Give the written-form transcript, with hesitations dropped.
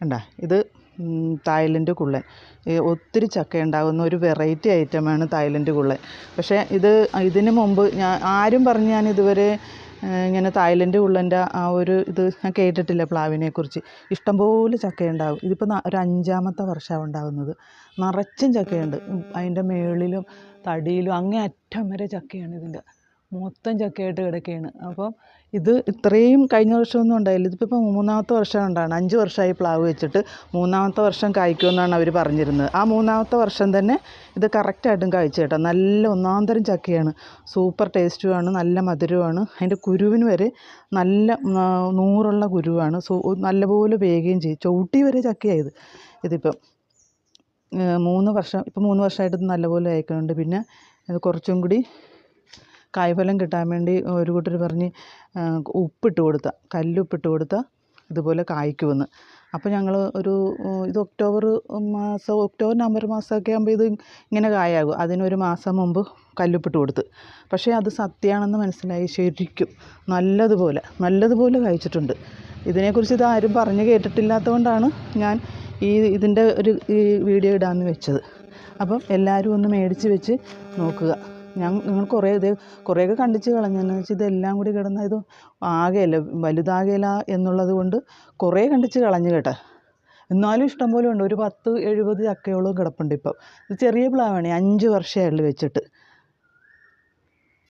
കണ്ടാ ഇത് തായ്ലൻഡ് കുള്ളൻ. ഒത്തിരി ചക്ക ഉണ്ടാകുന്ന ഒരു വെറൈറ്റി ഐറ്റമാണ് തായ്ലൻഡ് കുള്ളൻ. പക്ഷേ ഇതിന് മുമ്പ് ആരും പറഞ്ഞ് ഞാൻ ഇതുവരെ ഇങ്ങനെ തായ്ലൻഡ് കുള്ളൻ്റെ ആ ഒരു ഇത് ഞാൻ കേട്ടിട്ടില്ല. പ്ലാവിനെക്കുറിച്ച് ഇഷ്ടംപോലെ ചക്കയുണ്ടാകും. ഇതിപ്പോൾ ഒരു 5ാമത്തെ വർഷമാണ് ഉണ്ടാകുന്നത്. നിറച്ചും ചക്കയുണ്ട്. അതിൻ്റെ മുകളിലും തടിയിലും അങ്ങേ അറ്റം വരെ ചക്കയാണ്. ഇതിൻ്റെ മൊത്തം ചക്കയായിട്ട് കിടക്കുകയാണ്. അപ്പം ഇത് ഇത്രയും കഴിഞ്ഞ വർഷമൊന്നും ഉണ്ടായില്ല. ഇതിപ്പോൾ 3ാമത്തെ വർഷം ഉണ്ടാണ്. 5 വർഷമായി പ്ലാവ് വെച്ചിട്ട് 3ാമത്തെ വർഷം കായ്ക്കുമെന്നാണ് അവർ പറഞ്ഞിരുന്നത്. ആ 3ാമത്തെ വർഷം തന്നെ ഇത് കറക്റ്റായിട്ടും കായ്ച്ചു കേട്ടോ. നല്ല ഒന്നാന്തരം ചക്കയാണ്. സൂപ്പർ ടേസ്റ്റുമാണ്, നല്ല മധുരമാണ്. അതിൻ്റെ കുരുവിന് വരെ നല്ല നൂറുള്ള കുരുവാണ്. നല്ലപോലെ വേകുകയും ചെയ്യും. ചവിട്ടി വരെ ചക്കയായത്. ഇതിപ്പം 3 വർഷമായിട്ട് ഇത് നല്ലപോലെ ആയിക്കുന്നുണ്ട്. പിന്നെ ഇത് കുറച്ചും കൂടി കായ്ഫലം കിട്ടാൻ വേണ്ടി ഒരു കൂട്ടർ പറഞ്ഞ് കല്ലുപ്പിട്ട് കൊടുത്താൽ ഇതുപോലെ കായ്ക്കുമെന്ന്. അപ്പോൾ ഞങ്ങൾ ഇത് ഒക്ടോബർ നവംബർ മാസമൊക്കെ ആകുമ്പോൾ ഇത് ഇങ്ങനെ കായാകും. അതിനൊരു മാസം മുമ്പ് കല്ലുപ്പിട്ട് കൊടുത്ത്. പക്ഷേ അത് സത്യമാണെന്ന് മനസ്സിലായി. ശരിക്കും നല്ലതുപോലെ കായ്ച്ചിട്ടുണ്ട്. ഇതിനെക്കുറിച്ച് ഇതാരും പറഞ്ഞു കേട്ടിട്ടില്ലാത്തതുകൊണ്ടാണ് ഞാൻ ഇതിൻ്റെ ഈ വീഡിയോ ഇടാമെന്ന് വെച്ചത്. അപ്പം എല്ലാവരും ഒന്ന് മേടിച്ച് വെച്ച് നോക്കുക. ഞങ്ങൾ കുറേയൊക്കെ കണ്ടിച്ച് കളഞ്ഞെന്ന് വെച്ചാൽ ഇതെല്ലാം കൂടി കിടന്ന ഇത് ആകെയല്ല വലുതാകയില്ല എന്നുള്ളത് കൊണ്ട് കുറേ കണ്ടിച്ച് കളഞ്ഞു കേട്ടോ. എന്നാലും ഇഷ്ടംപോലെ ഉണ്ട്. ഒരു 10-70 ചക്കയോളം കിടപ്പുണ്ട് ഇപ്പം. ഇത് ചെറിയ പ്ലാവാണ്. 5 വർഷമായുള്ളൂ വെച്ചിട്ട്.